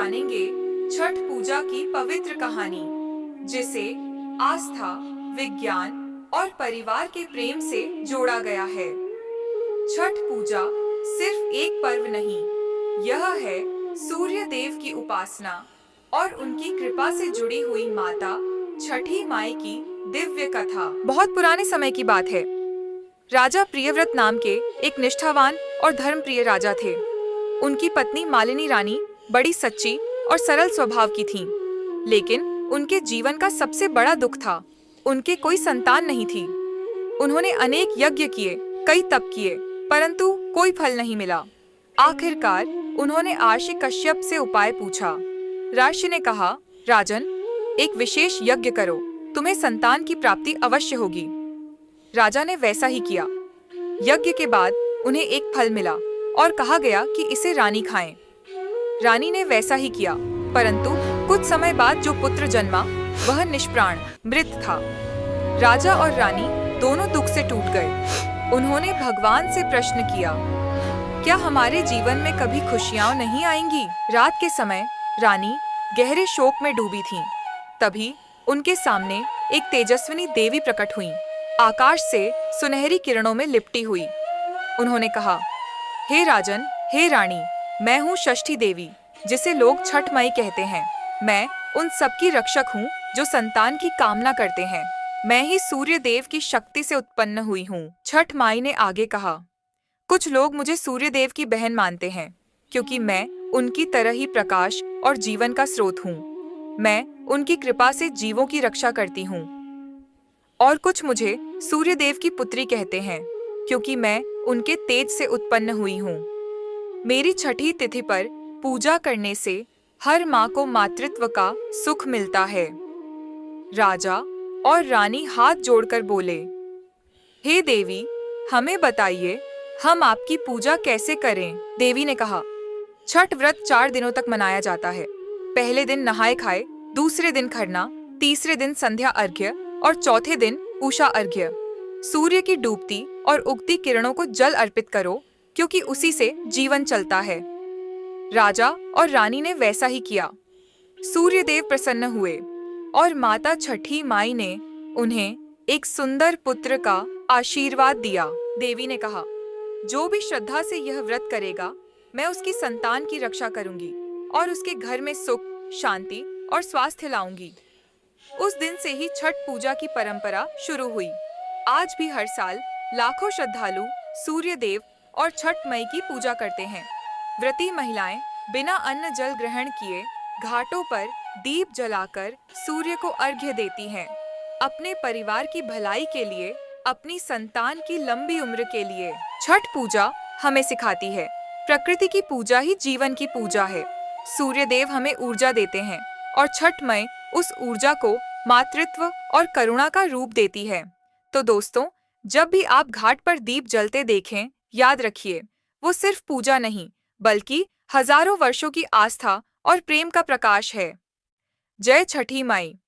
जानेंगे छठ पूजा की पवित्र कहानी, जिसे आस्था, विज्ञान और परिवार के प्रेम से जोड़ा गया है। छठ पूजा सिर्फ एक पर्व नहीं, यह है सूर्य देव की उपासना और उनकी कृपा से जुड़ी हुई माता छठी माई की दिव्य कथा। बहुत पुराने समय की बात है। राजा प्रियव्रत नाम के एक निष्ठावान और धर्मप्रिय राजा थे। उनकी पत्नी मालिनी रानी बड़ी सच्ची और सरल स्वभाव की थीं। लेकिन उनके जीवन का सबसे बड़ा दुख था, उनके कोई संतान नहीं थी। उन्होंने अनेक यज्ञ किए, कई तप किए, परंतु कोई फल नहीं मिला। आखिरकार उन्होंने आर्षि कश्यप से उपाय पूछा। ऋषि ने कहा, राजन, एक विशेष यज्ञ करो, तुम्हें संतान की प्राप्ति अवश्य होगी। राजा ने वैसा ही किया। यज्ञ के बाद उन्हें एक फल मिला और कहा गया कि इसे रानी खाएं। रानी ने वैसा ही किया, परंतु कुछ समय बाद जो पुत्र जन्मा वह निष्प्राण मृत था। राजा और रानी दोनों दुख से टूट गए। उन्होंने भगवान से प्रश्न किया, क्या हमारे जीवन में कभी खुशियां नहीं आएंगी? रात के समय रानी गहरे शोक में डूबी थीं। तभी उनके सामने एक तेजस्विनी देवी प्रकट हुई, आकाश से सुनहरी किरणों में लिपटी हुई। उन्होंने कहा, हे राजन, हे रानी, मैं हूँ षष्ठी देवी, जिसे लोग छठ माई कहते हैं। मैं उन सबकी रक्षक हूँ जो संतान की कामना करते हैं। मैं ही सूर्य देव की शक्ति से उत्पन्न हुई हूँ। छठ माई ने आगे कहा, कुछ लोग मुझे सूर्य देव की बहन मानते हैं, क्योंकि मैं उनकी तरह ही प्रकाश और जीवन का स्रोत हूँ। मैं उनकी कृपा से जीवों की रक्षा करती हूँ। और कुछ मुझे सूर्य देव की पुत्री कहते हैं, क्योंकि मैं उनके तेज से उत्पन्न हुई हूँ। मेरी छठी तिथि पर पूजा करने से हर माँ को मातृत्व का सुख मिलता है। राजा और रानी हाथ जोड़कर बोले, हे देवी, हमें बताइए, हम आपकी पूजा कैसे करें? देवी ने कहा, छठ व्रत 4 दिनों तक मनाया जाता है। पहले दिन नहाए खाए, दूसरे दिन खरना, तीसरे दिन संध्या अर्घ्य और चौथे दिन उषा अर्घ्य। सूर्य की डूबती और उगती किरणों को जल अर्पित करो, क्योंकि उसी से जीवन चलता है। राजा और रानी ने वैसा ही किया। सूर्य देव प्रसन्न हुए और माता छठी माई ने उन्हें एक सुंदर पुत्र का आशीर्वाद दिया। देवी ने कहा, जो भी श्रद्धा से यह व्रत करेगा, मैं उसकी संतान की रक्षा करूंगी और उसके घर में सुख, शांति और स्वास्थ्य लाऊंगी। उस दिन से ही छठ पूजा की परंपरा शुरू हुई। आज भी हर साल लाखों श्रद्धालु सूर्य देव और छठ माई की पूजा करते हैं। व्रती महिलाएं बिना अन्न जल ग्रहण किए घाटों पर दीप जलाकर सूर्य को अर्घ्य देती हैं। अपने परिवार की भलाई के लिए, अपनी संतान की लंबी उम्र के लिए। छठ पूजा हमें सिखाती है, प्रकृति की पूजा ही जीवन की पूजा है। सूर्य देव हमें ऊर्जा देते हैं और छठ माई उस ऊर्जा को मातृत्व और करुणा का रूप देती है। तो दोस्तों, जब भी आप घाट पर दीप जलते देखें, याद रखिए, वो सिर्फ पूजा नहीं, बल्कि हजारों वर्षों की आस्था और प्रेम का प्रकाश है। जय छठी माई।